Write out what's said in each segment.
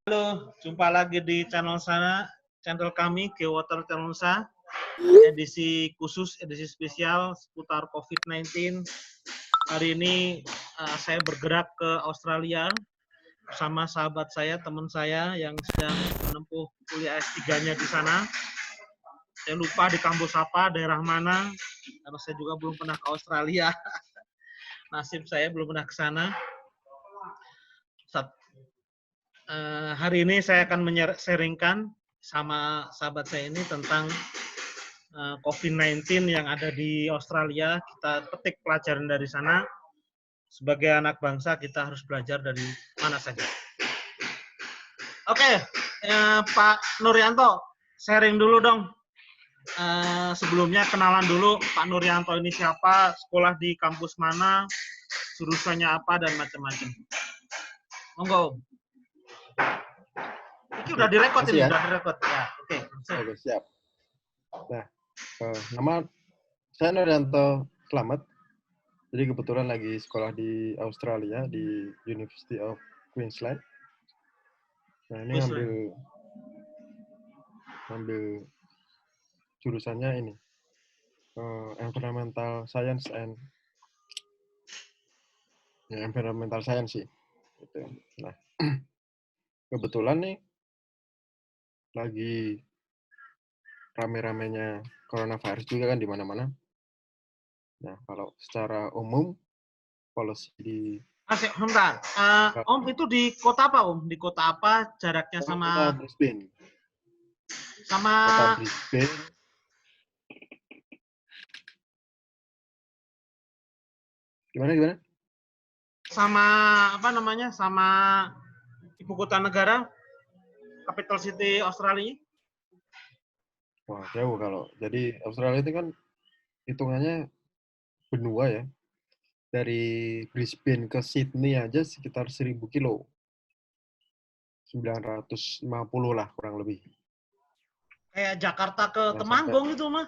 Halo, jumpa lagi di channel kami, Geowater Channel edisi khusus, edisi spesial seputar COVID-19. Hari ini saya bergerak ke Australia bersama sahabat saya, teman saya yang sedang menempuh kuliah S3-nya di sana. Saya lupa di kampus apa, daerah mana, karena saya juga belum pernah ke Australia. Nasib saya belum pernah ke sana. Hari ini saya akan sharingkan sama sahabat saya ini tentang COVID-19 yang ada di Australia. Kita petik pelajaran dari sana. Sebagai anak bangsa, kita harus belajar dari mana saja. Oke, Pak Nuryanto, sharing dulu dong. Sebelumnya kenalan dulu, Pak Nuryanto ini siapa, sekolah di kampus mana, jurusannya apa, dan macam-macam. Monggo. Ini udah direkod ini, udah direkod. Ya, oke. Oke, siap. Nah, nama saya Nuryanto Slamet. Jadi kebetulan lagi sekolah di Australia di University of Queensland. Nah, ini ngambil jurusannya ini environmental science and environmental science sih. Gitu. Nah, kebetulan nih lagi rame-ramenya coronavirus juga kan di mana-mana. Nah, kalau secara umum policy di Sebentar. Om itu di kota apa, Om? Di kota apa? Jaraknya sama Brisbane. Sama Kota Brisbane. Gimana? Sama apa namanya? Sama ibu kota negara, capital city Australia? Wah, jauh kalau. Jadi Australia itu kan hitungannya benua ya. Dari Brisbane ke Sydney aja sekitar 1000 kilo. 950 lah kurang lebih. Kayak Jakarta ke Nah, Temanggung itu mah.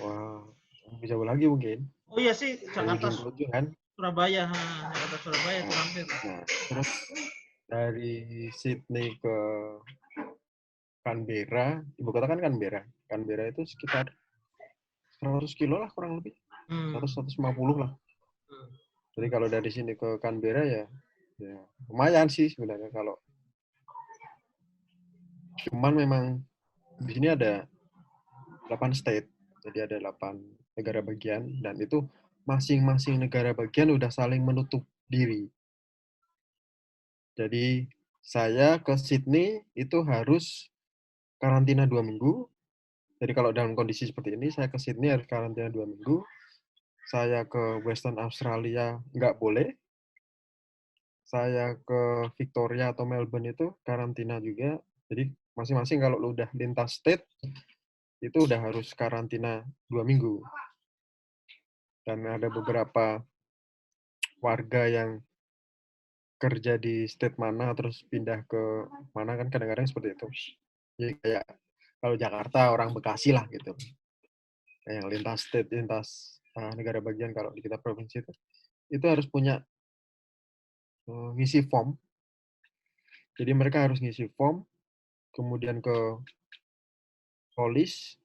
wah, lebih jauh lagi mungkin. Oh iya sih, Jakarta Ujung-ujung kan. Surabaya. Jakarta Surabaya itu hampir. Nah, terus dari Sydney ke Canberra, ibu kota kan Canberra. Canberra itu sekitar 100 kilo lah kurang lebih. 100-150 lah. Jadi kalau dari sini ke Canberra ya lumayan sih sebenarnya kalau. Cuman memang di sini ada 8 state, jadi ada 8 negara bagian, dan itu masing-masing negara bagian udah saling menutup diri. Jadi saya ke Sydney itu harus karantina 2 minggu. Jadi kalau dalam kondisi seperti ini, saya ke Sydney harus karantina 2 minggu. Saya ke Western Australia nggak boleh. Saya ke Victoria atau Melbourne itu karantina juga. Jadi masing-masing kalau lu udah lintas state, itu udah harus karantina 2 minggu. Dan ada beberapa warga yang kerja di state mana terus pindah ke mana kan kadang-kadang seperti itu. Jadi kayak kalau Jakarta orang Bekasi lah gitu. Kayak yang lintas state, lintas negara bagian kalau di kita provinsi itu harus punya ngisi form. Jadi mereka harus ngisi form, kemudian ke polis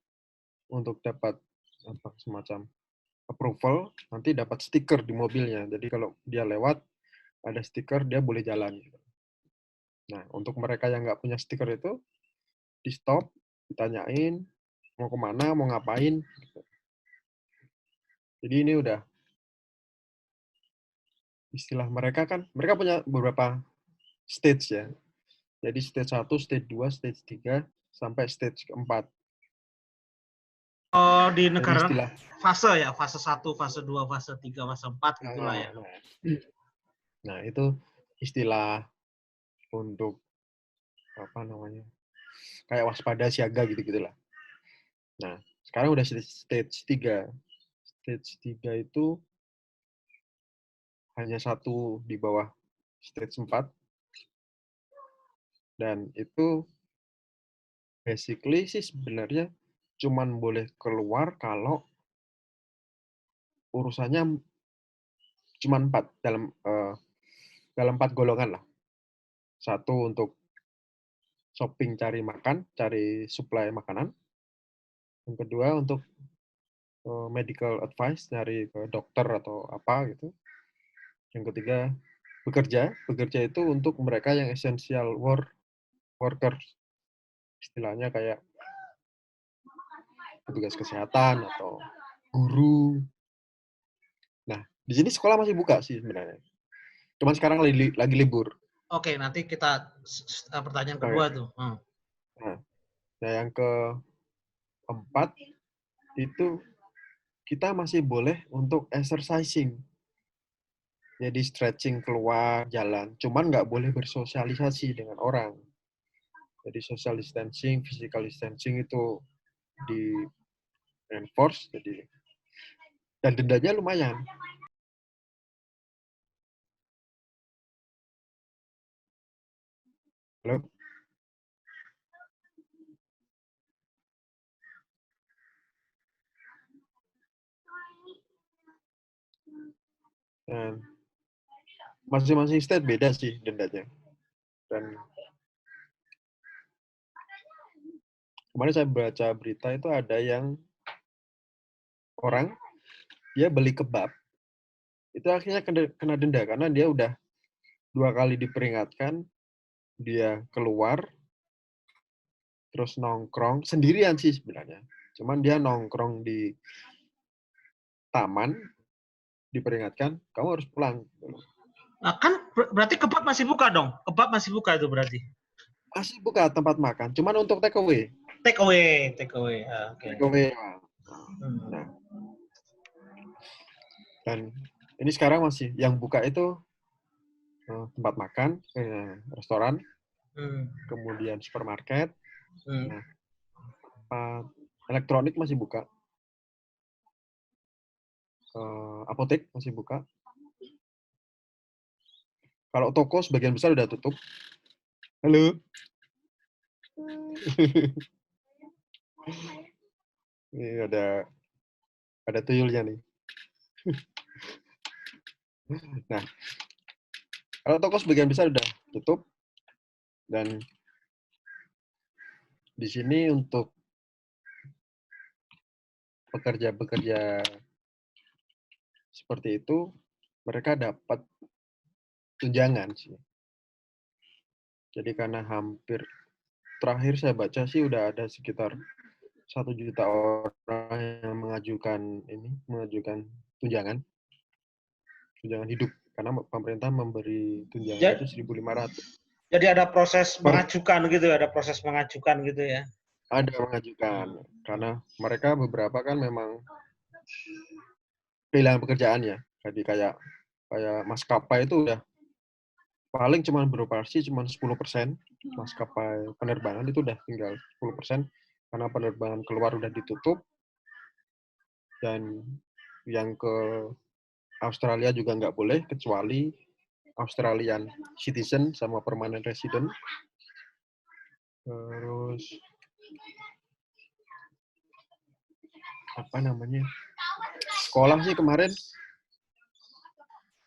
untuk dapat semacam approval, nanti dapat stiker di mobilnya. Jadi kalau dia lewat, ada stiker, dia boleh jalan. Nah, untuk mereka yang nggak punya stiker itu, di stop, ditanyain, mau kemana, mau ngapain. Jadi ini udah, istilah mereka kan, mereka punya beberapa stage ya. Jadi stage 1, stage 2, stage 3, sampai stage keempat. Oh, di negara fase ya, fase 1, fase 2, fase 3, fase 4 gitulah ya. Nah, itu istilah untuk apa namanya? Kayak waspada siaga gitu-gitulah. Nah, sekarang udah stage 3. Stage 3 itu hanya satu di bawah stage 4. Dan itu basically sih sebenarnya cuman boleh keluar kalau urusannya cuma 4 dalam 4 golongan lah. Satu untuk shopping cari makan, cari suplai makanan. Yang kedua untuk medical advice, nyari ke dokter atau apa gitu. Yang ketiga bekerja. Bekerja itu untuk mereka yang essential workers. Istilahnya kayak petugas kesehatan atau guru. Nah, di sini sekolah masih buka sih sebenarnya. Cuman sekarang lagi libur. Oke, nanti kita pertanyaan Oke. kedua tuh. Nah, yang keempat itu kita masih boleh untuk exercising. Jadi stretching keluar, jalan. Cuman nggak boleh bersosialisasi dengan orang. Jadi social distancing, physical distancing itu di enforce. Jadi dan dendanya lumayan. Halo? Dan masing-masing state beda sih dendanya. Dan kemarin saya baca berita itu ada yang orang dia beli kebab itu akhirnya kena denda karena dia udah 2 kali diperingatkan, dia keluar terus nongkrong sendirian sih sebenarnya. Cuman dia nongkrong di taman, diperingatkan, "Kamu harus pulang." Nah, kan berarti kebab masih buka dong? Kebab masih buka itu berarti? Masih buka tempat makan, cuman untuk take away. Take away. Oke. Take away. Nah, dan ini sekarang masih yang buka itu tempat makan, restoran, kemudian supermarket, nah, elektronik masih buka, apotek masih buka. Kalau toko sebagian besar udah tutup. Halo. Ini ada tuyulnya nih. Nah, kalau toko sebagian besar udah tutup dan di sini untuk pekerja-pekerja seperti itu mereka dapat tunjangan sih. Jadi karena hampir terakhir saya baca sih udah ada sekitar 1 juta orang yang mengajukan tunjangan hidup karena pemerintah memberi tunjangan itu 1.500. Jadi ada proses mengajukan gitu ya, Ada mengajukan karena mereka beberapa kan memang kehilangan pekerjaan ya. Jadi kayak maskapai itu udah paling cuma beroperasi cuma 10%. Maskapai penerbangan itu udah tinggal 10% karena penerbangan keluar udah ditutup. Dan yang ke Australia juga nggak boleh kecuali Australian citizen sama permanent resident. Terus apa namanya? Sekolah sih kemarin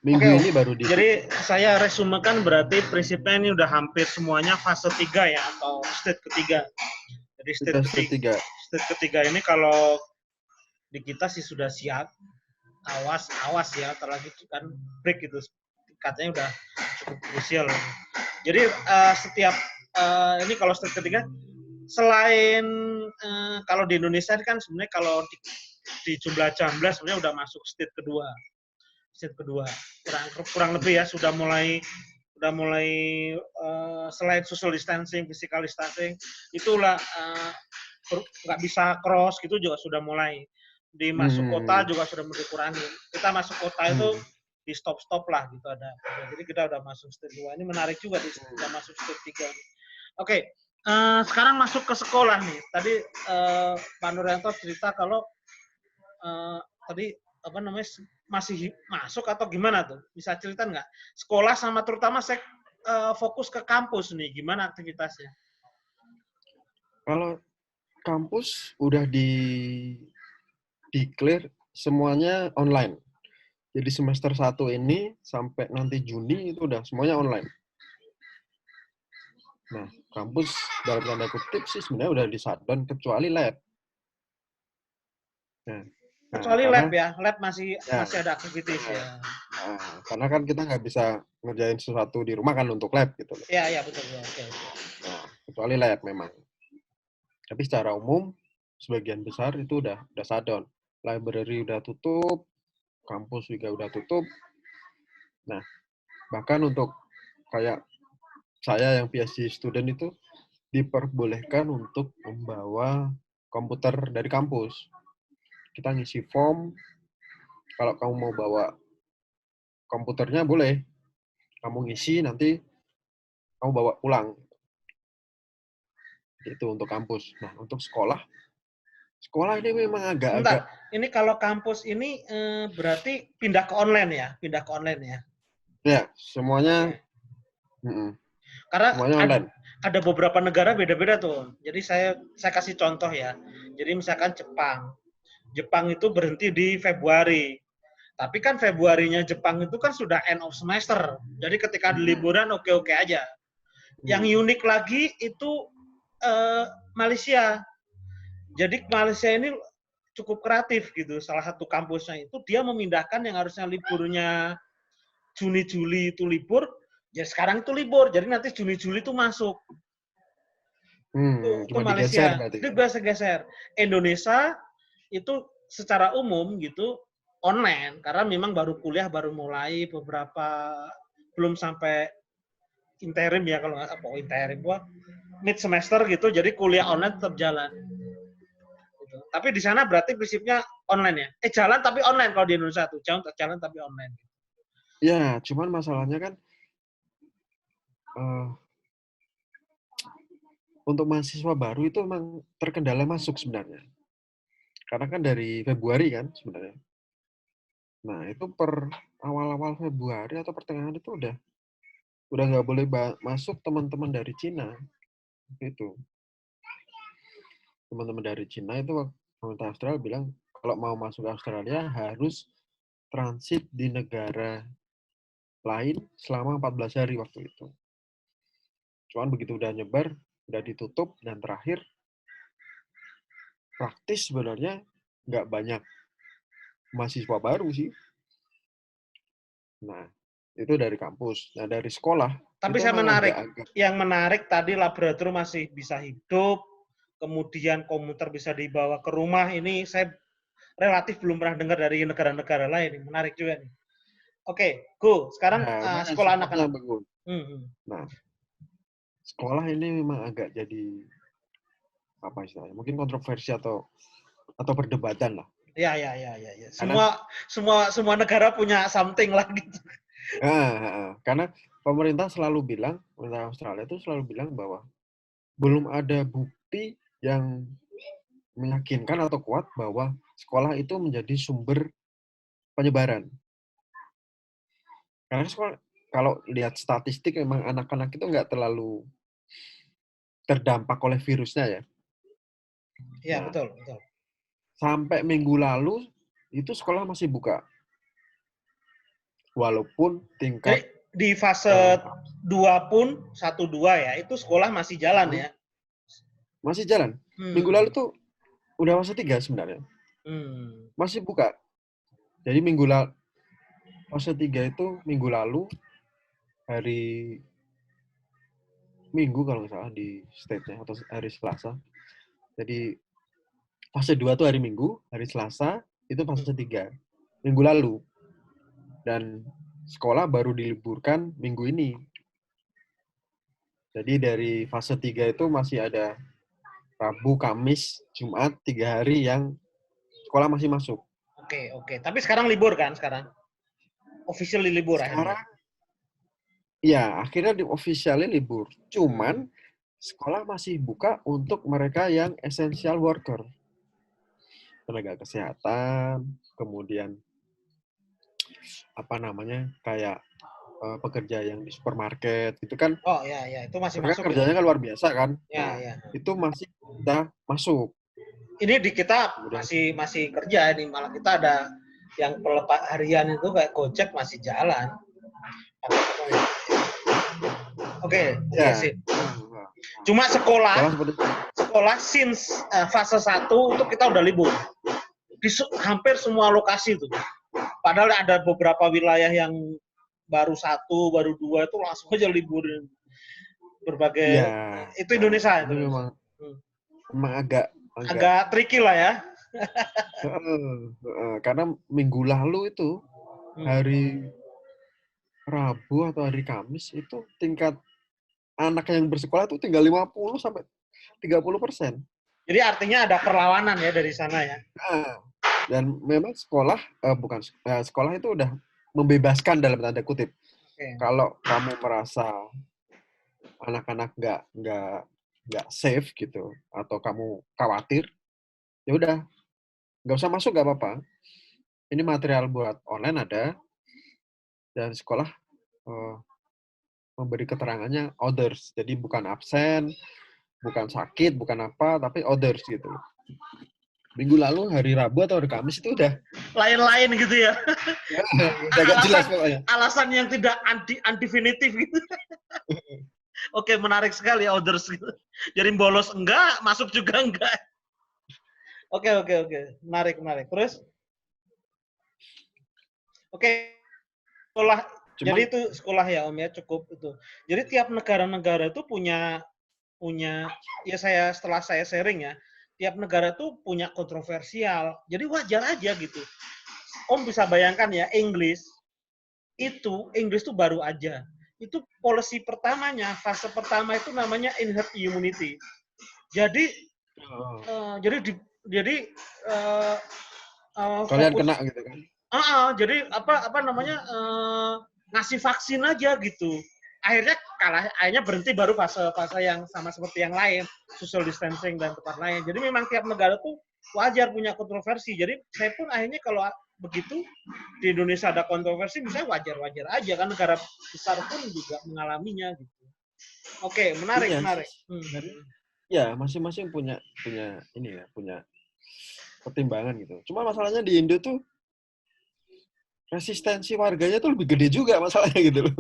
minggu ini baru di. Jadi saya resumekan berarti prinsipnya ini udah hampir semuanya fase 3 ya atau state ketiga. Jadi state ketiga ini kalau di kita sih sudah siap. Awas ya, terlagi kan break itu katanya udah cukup krusial. Jadi setiap ini kalau state ketiga selain kalau di Indonesia kan sebenarnya kalau di jumlah jumlah sebenarnya udah masuk state kedua kurang lebih ya sudah mulai selain social distancing, physical distancing itulah nggak bisa cross gitu juga sudah mulai di masuk kota juga sudah mulai dikurangi. Kita masuk kota itu di stop lah gitu ada. Jadi kita udah masuk stage 2. Ini menarik juga kita masuk stage 3. Oke, sekarang masuk ke sekolah nih. Tadi Pak Nuryanto cerita kalau tadi apa namanya masih masuk atau gimana tuh? Bisa cerita nggak? Sekolah sama terutama saya fokus ke kampus nih, gimana aktivitasnya? Kalau kampus udah declare semuanya online. Jadi semester 1 ini sampai nanti Juni itu udah semuanya online. Nah, kampus dalam tanda kutip sih sebenarnya udah di shutdown kecuali lab. Nah, Kecuali karena lab ya, lab masih ya, masih ada aktivitas nah, ya. karena kan kita nggak bisa ngerjain sesuatu di rumah kan untuk lab gitu loh. Iya, iya betul. Oke. Nah, kecuali lab memang. Tapi secara umum sebagian besar itu udah shutdown. Library udah tutup, kampus juga udah tutup. Nah, bahkan untuk kayak saya yang PhD student itu diperbolehkan untuk membawa komputer dari kampus. Kita ngisi form, kalau kamu mau bawa komputernya boleh, kamu ngisi nanti kamu bawa pulang. Itu untuk kampus. Nah, untuk sekolah ini memang agak-agak. Sebentar, ini kalau kampus ini berarti pindah ke online ya? Pindah ke online ya? Ya, semuanya Oke. Karena semuanya online. ada beberapa negara beda-beda tuh. Jadi saya kasih contoh ya. Jadi misalkan Jepang. Jepang itu berhenti di Februari. Tapi kan Februarinya Jepang itu kan sudah end of semester. Jadi ketika ada liburan oke-oke aja. Yang unik lagi itu Malaysia. Jadi Malaysia ini cukup kreatif gitu. Salah satu kampusnya itu dia memindahkan yang harusnya liburnya Juni-Juli itu libur, ya sekarang itu libur. Jadi nanti Juni-Juli itu masuk. Itu Cuma digeser Malaysia. berarti Itu kan? biasa geser. Indonesia itu secara umum gitu online karena memang baru kuliah baru mulai beberapa belum sampai interim ya kalau nggak apa interim gua mid semester gitu jadi kuliah online tetap jalan gitu. Tapi di sana berarti prinsipnya online ya jalan tapi online kalau di Indonesia tuh jalan tapi online. Ya, cuman masalahnya kan untuk mahasiswa baru itu memang terkendala masuk sebenarnya. Karena kan dari Februari kan sebenarnya. Nah, itu per awal-awal Februari atau pertengahan itu udah nggak boleh masuk teman-teman dari Cina. Itu. Teman-teman dari Cina itu pemerintah Australia bilang kalau mau masuk Australia harus transit di negara lain selama 14 hari waktu itu. Cuman begitu udah nyebar, udah ditutup, dan terakhir praktis sebenarnya nggak banyak mahasiswa baru sih. Nah, itu dari kampus. Nah, dari sekolah, Tapi itu saya emang menarik, agak-agak. yang menarik tadi laboratorium masih bisa hidup, kemudian komputer bisa dibawa ke rumah. Ini saya relatif belum pernah dengar dari negara-negara lain. Menarik juga nih. Oke, go. Sekarang Nah, makanya sekolah supportnya anak-anak. bagus. Nah, sekolah ini memang agak jadi apa istilahnya? Mungkin kontroversi atau perdebatan lah. Ya. Karena Semua negara punya something lah gitu. karena pemerintah Australia itu selalu bilang bahwa belum ada bukti yang meyakinkan atau kuat bahwa sekolah itu menjadi sumber penyebaran. Karena sekolah, kalau lihat statistik memang anak-anak itu nggak terlalu terdampak oleh virusnya ya. Iya, Nah, betul. sampai minggu lalu itu sekolah masih buka. Walaupun tingkat Jadi di fase 2 pun 1-2 ya, itu sekolah masih jalan ya. Masih jalan. Minggu lalu tuh udah fase 3 sebenarnya. Masih buka. Jadi fase 3 itu minggu lalu hari Minggu kalau nggak salah di state-nya atau hari Selasa. Jadi fase 2 tuh hari Minggu, hari Selasa itu fase 3. Minggu lalu. Dan sekolah baru diliburkan minggu ini. Jadi dari fase 3 itu masih ada Rabu, Kamis, Jumat, 3 hari yang sekolah masih masuk. Oke. Tapi sekarang libur kan sekarang? Officially libur Sekarang, akhirnya? ya akhirnya officially libur. Cuman sekolah masih buka untuk mereka yang essential worker. Tenaga kesehatan, kemudian kayak pekerja yang di supermarket itu kan. Oh ya, itu masih Mereka masuk ya. kerjanya kan luar biasa kan. Nah, Ya. itu masih bisa masuk. Ini di kita Kemudian, masih kerja ini malah kita ada yang pelepas harian itu kayak Gojek masih jalan. Oke, ya, sip. Cuma Sekolah seperti itu. sekolah since fase 1 itu kita udah libur. Di hampir semua lokasi itu. Padahal ada beberapa wilayah yang baru 1, baru 2 itu langsung aja liburin berbagai. Ya, Itu Indonesia itu itu. memang agak Agak tricky lah ya. karena minggu lalu itu hari Rabu atau hari Kamis itu tingkat anak yang bersekolah itu tinggal 50 sampai 30%. Jadi artinya ada perlawanan ya dari sana ya. Nah, dan memang sekolah itu udah membebaskan dalam tanda kutip. Okay. Kalau kamu merasa anak-anak nggak safe gitu atau kamu khawatir, ya udah nggak usah masuk, nggak apa-apa. Ini material buat online ada dan sekolah memberi keterangannya others, jadi bukan absen, bukan sakit, bukan apa, tapi others gitu. Minggu lalu hari Rabu atau hari Kamis itu udah lain-lain gitu ya. Udah gak jelas pokoknya. Alasan yang tidak undefinitif gitu. Oke, menarik sekali others gitu. Jadi bolos enggak, masuk juga enggak. Oke. Menarik. Terus? Oke. Sekolah. Jadi itu sekolah ya Om ya, cukup itu. Jadi tiap negara-negara itu punya ya setelah saya sharing ya, tiap negara tuh punya kontroversial. Jadi wajar aja gitu. Om bisa bayangkan ya, Inggris tuh baru aja. Itu policy pertamanya, fase pertama itu namanya herd immunity. Jadi kalian kena gitu kan. Jadi apa namanya ngasih vaksin aja gitu. Akhirnya berhenti baru fase yang sama seperti yang lain, social distancing dan tempat lain. Jadi memang tiap negara tuh wajar punya kontroversi. Jadi saya pun akhirnya kalau begitu di Indonesia ada kontroversi, misalnya wajar-wajar aja kan, negara besar pun juga mengalaminya gitu. Oke, menarik. Ya, masing-masing punya pertimbangan gitu. Cuma masalahnya di Indo tuh resistensi warganya tuh lebih gede juga masalahnya gitu loh.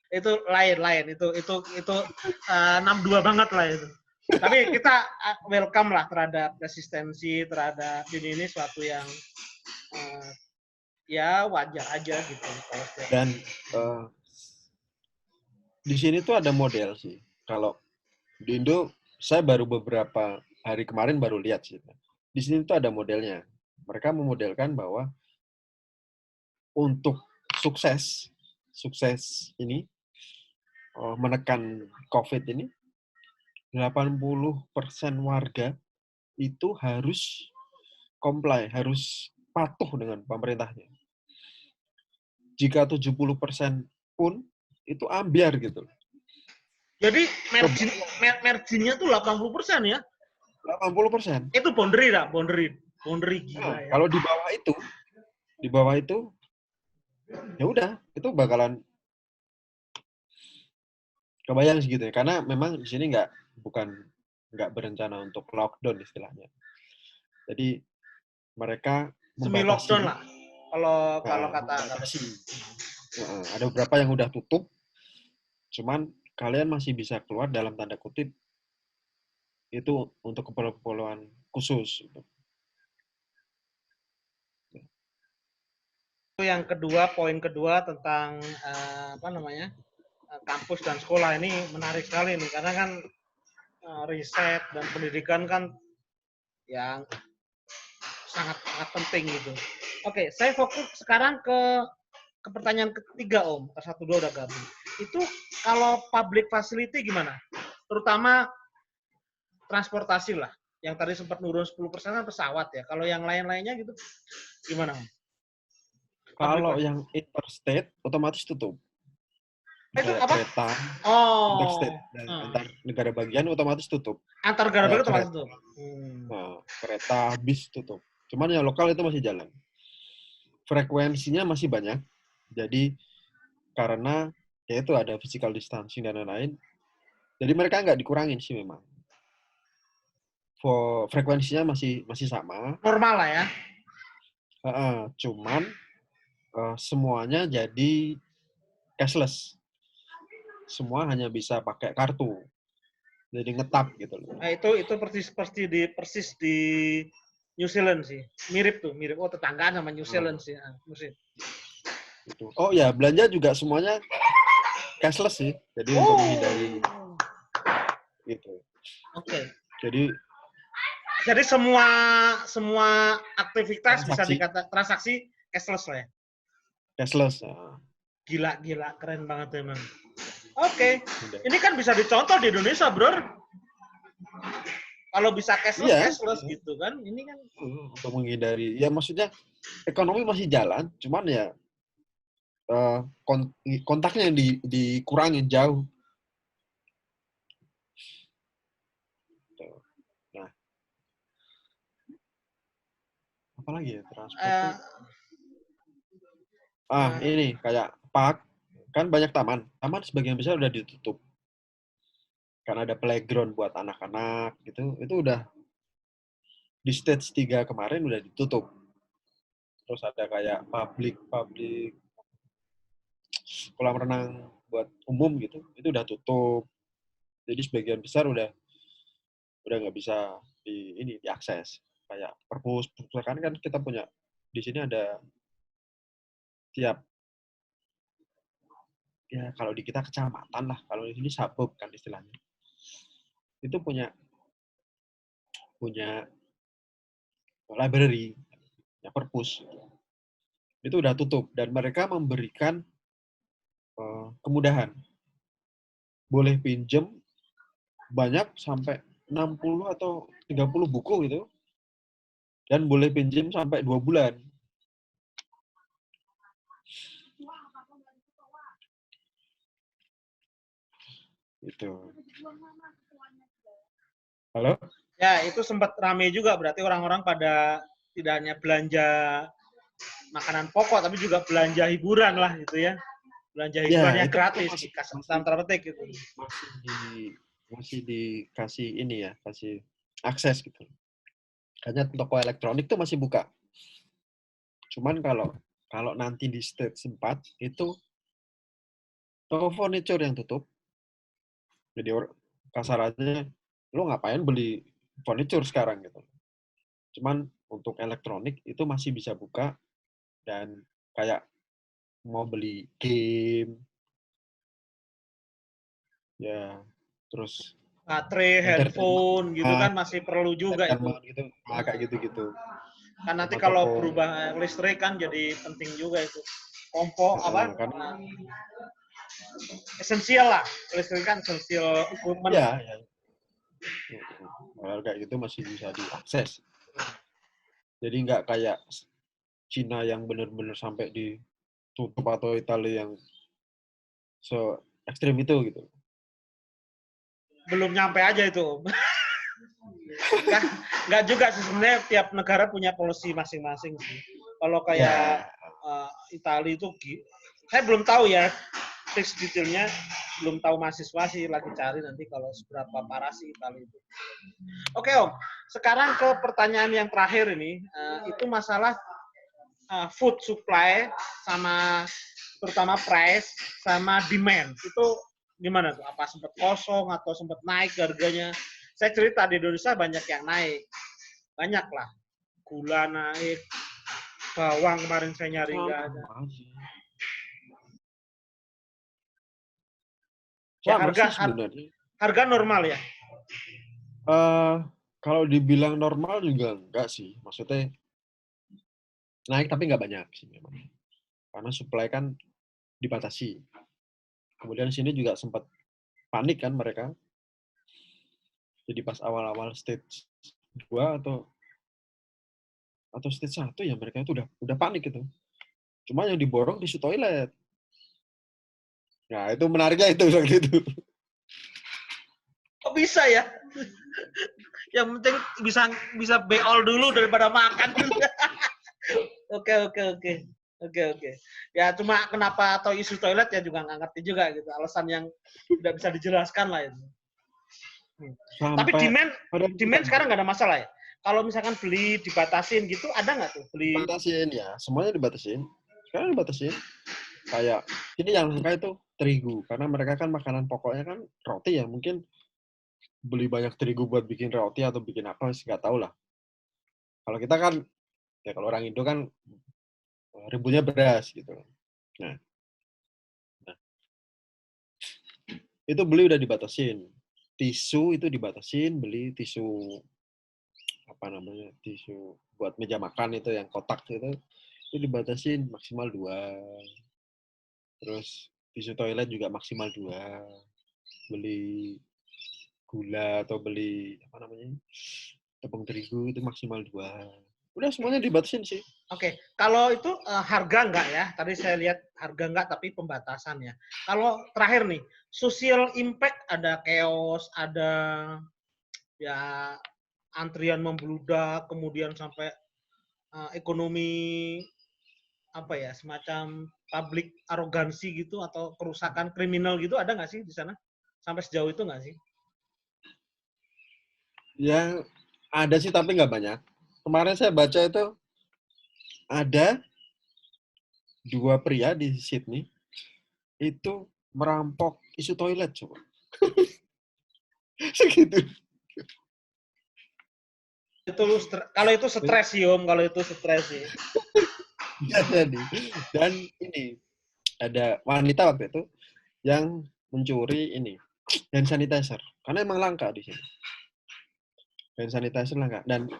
Itu lain itu 62 banget lah itu. Tapi kita welcome lah terhadap resistensi terhadap ini suatu yang ya wajar aja gitu. Dan di sini tuh ada model sih. Kalau di Indo saya baru beberapa hari kemarin baru lihat sih. Di sini tuh ada modelnya. Mereka memodelkan bahwa untuk sukses ini menekan COVID ini 80% warga itu harus comply, harus patuh dengan pemerintahnya. Jika 70% pun itu ambiar gitu. Jadi marginnya tuh 80% ya? 80%. Itu boundary gila ya. Kalau di bawah itu ya udah, itu bakalan kebayang segitu ya. Karena memang di sini nggak berencana untuk lockdown istilahnya. Jadi mereka semi lockdown lah. Kalau kata ada beberapa yang udah tutup, cuman kalian masih bisa keluar dalam tanda kutip itu untuk keperluan khusus. Itu yang kedua, poin kedua tentang kampus dan sekolah ini menarik sekali nih, karena kan riset dan pendidikan kan yang sangat penting gitu. Oke, saya fokus sekarang ke pertanyaan ketiga Om. Ke 1, 2 udah gabung. Itu kalau public facility gimana? Terutama transportasi lah. Yang tadi sempat nurun 10% kan pesawat ya. Kalau yang lain-lainnya gitu gimana Om? Kalau yang interstate otomatis tutup. Itu apa? Kereta, interstate dan antar negara bagian otomatis tutup. Antar negara bagian otomatis tutup. Nah, kereta, bis tutup. Cuman yang lokal itu masih jalan. Frekuensinya masih banyak. Jadi karena ya itu ada physical distancing dan lain-lain. Jadi mereka nggak dikurangin sih memang. Frekuensinya masih sama. Normal lah ya. Cuman semuanya jadi cashless. Semua hanya bisa pakai kartu. Jadi ngetap gitu loh. Nah, itu persis di New Zealand sih. Mirip. Oh, tetanggaan sama New Zealand sih. Gitu. Oh ya, belanja juga semuanya cashless sih. Jadi untuk menghindari gitu. Oke. Jadi semua aktivitas bisa transaksi transaksi cashless lah ya. cashless. Nah, Gila, keren banget emang. Oke. Ini kan bisa dicontoh di Indonesia, Bro. Kalau bisa cashless gitu kan. Ini kan untuk menghindari. Ya maksudnya ekonomi masih jalan, cuman ya kontaknya yang dikurangin jauh. Nah, apalagi ya transport ini kayak park kan banyak taman sebagian besar udah ditutup karena ada playground buat anak-anak gitu, itu udah di stage 3 kemarin udah ditutup. Terus ada kayak public kolam renang buat umum gitu, itu udah tutup. Jadi sebagian besar udah nggak bisa diakses. Kayak perpustakaan kan kita punya di sini ada tiap ya kalau di kita kecamatan lah, kalau di sini suburb kan istilahnya. Itu punya library, ya perpus. Itu udah tutup dan mereka memberikan kemudahan. Boleh pinjem banyak sampai 60 atau 30 buku gitu. Dan boleh pinjem sampai 2 bulan. Itu. Halo? ya itu sempat rame juga, berarti orang-orang pada tidak hanya belanja makanan pokok tapi juga belanja hiburan lah gitu ya. Belanja hiburan yang gratis di tanda petik gitu. Masih dikasih kasih akses gitu. Karena toko elektronik tuh masih buka. Cuman kalau nanti di stage 4 itu toko furniture yang tutup. Jadi kasarannya lo ngapain beli furniture sekarang gitu. Cuman untuk elektronik itu masih bisa buka dan kayak mau beli game ya terus baterai, handphone gitu kan masih perlu juga itu. Gitu, kayak gitu-gitu. Kan nanti kalau berubah listrik kan jadi penting juga itu. Esensial lah. Listrik kan esensial equipment. Ya. Kalau kayak gitu masih bisa diakses. Jadi nggak kayak Cina yang benar-benar sampai ditutup atau Italia yang se-ekstrim itu gitu. Belum nyampe aja itu. Nggak juga sih, sebenarnya tiap negara punya polisi masing-masing sih. Kalau kayak Italia itu, saya belum tahu ya fix detailnya, belum tahu, mahasiswa sih lagi cari nanti kalau seberapa parah sih Italia itu. Oke Om, sekarang ke pertanyaan yang terakhir ini, itu masalah food supply sama terutama price sama demand itu gimana tuh? Apa sempat kosong atau sempat naik harganya? Saya cerita di Indonesia banyak yang naik, banyak lah. Gula naik, bawang kemarin saya nyari nggak ada. Ya, harga normal ya? Kalau dibilang normal juga enggak sih. Maksudnya naik tapi nggak banyak sih memang. Karena supply kan dibatasi. Kemudian sini juga sempat panik kan mereka. Jadi pas awal-awal stage 2 atau stage 1 ya mereka itu udah panik gitu. Cuma yang diborong tisu toilet. Nah, itu menariknya itu waktu itu. Kok bisa ya? Yang penting bisa beol dulu daripada makan. Oke. Ya cuma kenapa atau isu toilet ya juga nggak ngerti juga gitu. Alasan yang tidak bisa dijelaskan lah itu. Tapi demand sekarang nggak ada masalah ya? Kalau misalkan beli dibatasin gitu, ada nggak tuh beli? Dibatasin ya, semuanya dibatasin. Sekarang dibatasin. Kayak ini yang langka itu terigu, karena mereka kan makanan pokoknya kan roti ya, mungkin beli banyak terigu buat bikin roti atau bikin apa sih nggak tahu lah. Kalau kita kan ya kalau orang Indo kan ributnya beras gitu. Nah, nah, itu beli udah dibatasin. Tisu itu dibatasin, beli tisu apa namanya tisu buat meja makan itu yang kotak itu dibatasin maksimal 2. Terus tisu toilet juga maksimal 2. Beli gula atau beli apa namanya tepung terigu itu maksimal 2. Udah semuanya dibatasin sih. Oke, kalau itu harga enggak ya? Tadi saya lihat harga enggak, tapi pembatasannya. Kalau terakhir nih, social impact ada chaos, ada ya antrian membludak, kemudian sampai ekonomi apa ya, semacam public arogansi gitu atau kerusakan kriminal gitu ada nggak sih di sana? Sampai sejauh itu nggak sih? Ya ada sih tapi nggak banyak. Kemarin saya baca itu ada 2 pria di Sydney itu merampok isu toilet coba. Segitu. Itu kalau itu stres sih Om, kalau itu stres sih. Ya, jadi. Dan ini ada wanita waktu itu yang mencuri ini hand sanitizer karena emang langka di sini. Hand sanitizer langka dan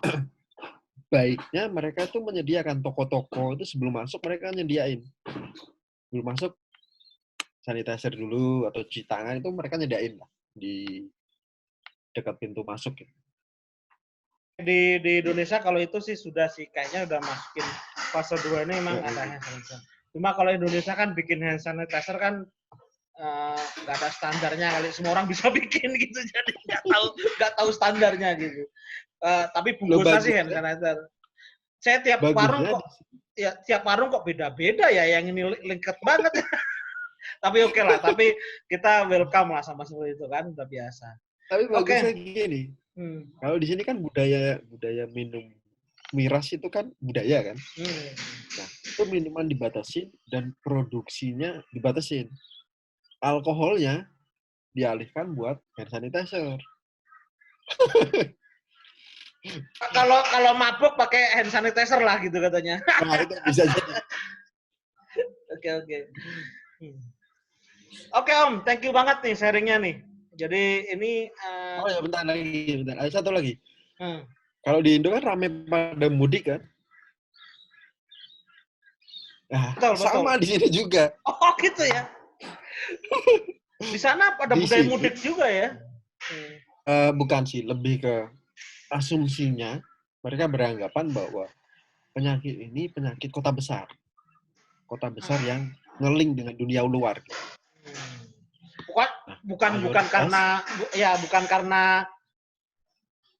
baiknya mereka tuh menyediakan toko-toko itu sebelum masuk mereka nyediain. Sebelum masuk sanitizer dulu atau cuci tangan itu mereka nyediain lah di dekat pintu masuk gitu. Di Indonesia kalau itu sih sudah sih kayaknya udah masukin fase 2 ini emang ada hand sanitizer. Cuma kalau Indonesia kan bikin hand sanitizer kan nggak ada standarnya kali, semua orang bisa bikin gitu, jadi nggak tahu standarnya gitu. Tapi bungkusnya sih hand sanitizer. Saya tiap warung kok tiap warung kok beda-beda ya, yang ini lengket banget. Tapi oke lah, tapi kita welcome lah sama semua itu kan, udah biasa. Tapi bagusnya gini, kalau di sini kan budaya minum miras itu kan budaya kan. Nah, itu minuman dibatasin dan produksinya dibatasin. Alkoholnya dialihkan buat hand sanitizer. Kalau mabuk pakai hand sanitizer lah gitu katanya. Nah, itu bisa jadi. Oke. Oke Om, thank you banget nih sharingnya nih. Jadi ini oh ya bentar. Ada satu lagi. Kalau di Indo kan rame pada mudik kan. Nah, betul. Sama di sini juga. Oh gitu ya. Di sana ada budaya mudik juga ya? Bukan sih, lebih ke asumsinya mereka beranggapan bahwa penyakit ini penyakit kota besar. Kota besar yang ngeling dengan dunia luar. Bukan karena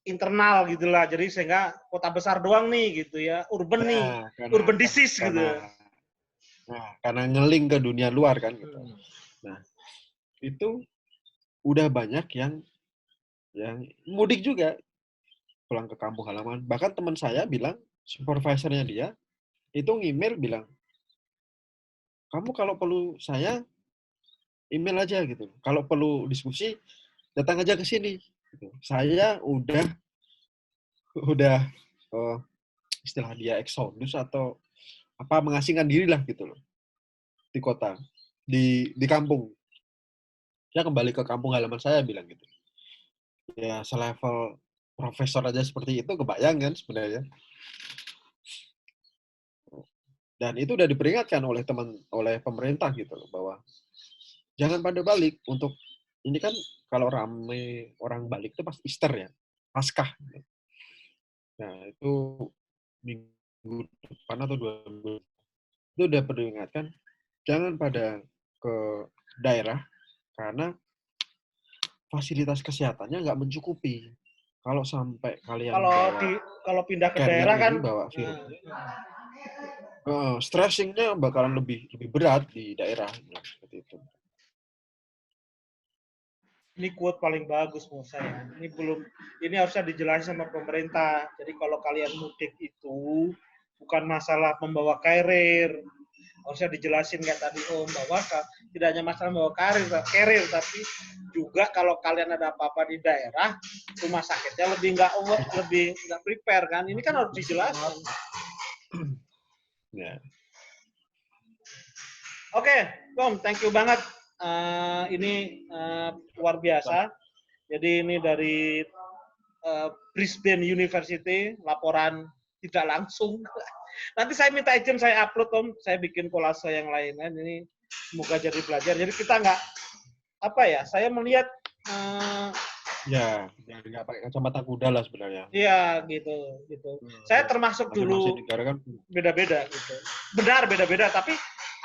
internal gitulah, jadi sehingga kota besar doang nih gitu ya, urban urban disease gitu. Nah, karena ngeling ke dunia luar kan gitu. Nah, itu udah banyak yang mudik juga pulang ke kampung halaman. Bahkan teman saya bilang, supervisornya dia itu ngemail bilang, kamu kalau perlu saya email aja gitu. Kalau perlu diskusi datang aja ke sini. Gitu. Saya udah istilah dia eksodus atau apa mengasingkan diri lah gitu loh di kota di kampung. Saya kembali ke kampung halaman saya bilang gitu. Ya selevel profesor aja seperti itu kebayang kan sebenarnya. Dan itu udah diperingatkan oleh pemerintah gitu loh bahwa jangan pada balik untuk ini kan kalau rame orang balik itu pas Easter ya, Paskah. Nah, itu minggu depan atau 2 minggu itu udah peringatkan jangan pada ke daerah karena fasilitas kesehatannya nggak mencukupi. Kalau sampai kalian kalau pindah ke daerah kan bawa virus, stressingnya bakalan lebih berat di daerah seperti itu. Ini quote paling bagus menurut saya. Ini harusnya dijelasin sama pemerintah. Jadi kalau kalian mudik itu bukan masalah membawa carrier, Harusnya dijelasin kayak tadi Om bahwa tidak hanya masalah bawa karir, tapi juga kalau kalian ada apa-apa di daerah, rumah sakitnya lebih nggak prepare kan. Ini kan harus dijelaskan. Ya. Oke, Om, thank you banget. Ini luar biasa. Jadi ini dari Brisbane University, laporan tidak langsung. Nanti saya minta izin saya upload, Om. Saya bikin kolase yang lain. Ini semoga jadi belajar. Jadi kita saya melihat Ya, nggak pakai kacamata kuda lah sebenarnya. Iya, gitu. Saya termasuk dulu negara kan beda-beda gitu. Benar beda-beda, tapi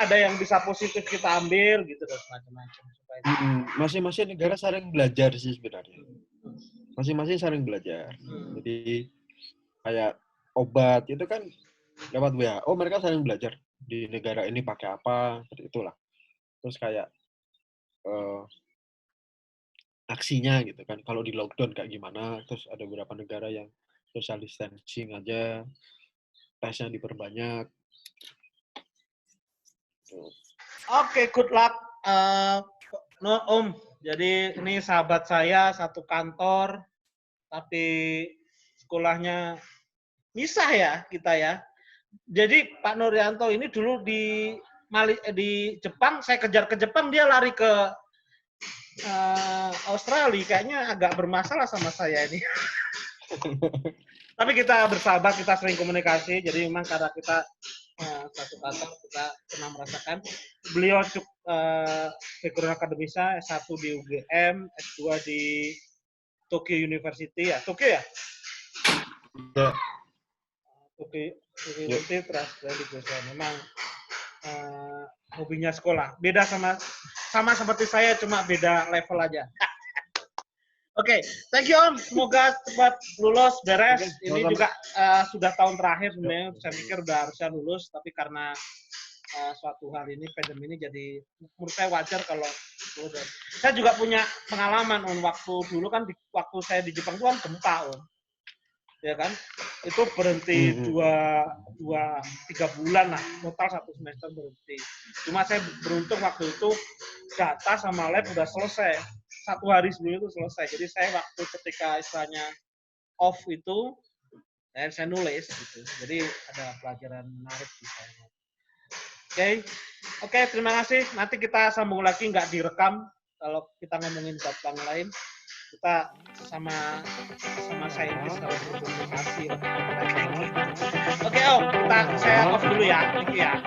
ada yang bisa positif kita ambil gitu dan macam-macam. Masing-masing negara saling belajar sih sebenarnya. Masing-masing saling belajar. Jadi kayak obat itu kan lewat WHO mereka saling belajar di negara ini pakai apa, seperti itulah. Terus kayak aksinya gitu kan, kalau di lockdown kayak gimana, terus ada beberapa negara yang social distancing aja, tesnya diperbanyak. Oke, good luck. Om, jadi ini sahabat saya satu kantor, tapi sekolahnya misah ya kita ya. Jadi Pak Nuryanto ini dulu di Jepang, saya kejar ke Jepang, dia lari ke Australia, kayaknya agak bermasalah sama saya ini. Tapi kita bersahabat, kita sering komunikasi, jadi memang karena kita satu kantor, kita pernah merasakan. Beliau background akademisnya S1 di UGM, S2 di Tokyo University ya, Tokyo ya? Ya. Tokyo University, terus di memang hobinya sekolah. Beda sama seperti saya, cuma beda level aja. Oke, thank you Om. Semoga cepat lulus, beres. Ini juga sudah tahun terakhir sebenarnya. Saya pikir udah harusnya lulus, tapi karena suatu hal ini, pandemi ini, jadi menurut saya wajar kalau lulus. Saya juga punya pengalaman Om. Waktu dulu kan, waktu saya di Jepang itu kan gempa Om. Ya kan? Itu berhenti 2-3 bulan lah, total 1 semester berhenti. Cuma saya beruntung waktu itu data sama lab udah selesai. 1 hari sebelum itu selesai. Jadi saya waktu ketika istilahnya off itu, saya nulis gitu. Jadi ada pelajaran menarik di sana. Oke, terima kasih. Nanti kita sambung lagi, nggak direkam kalau kita ngomongin bab yang lain. Kita sama saintis dalam komunikasi. Oke Om, saya off dulu ya. Thank you ya.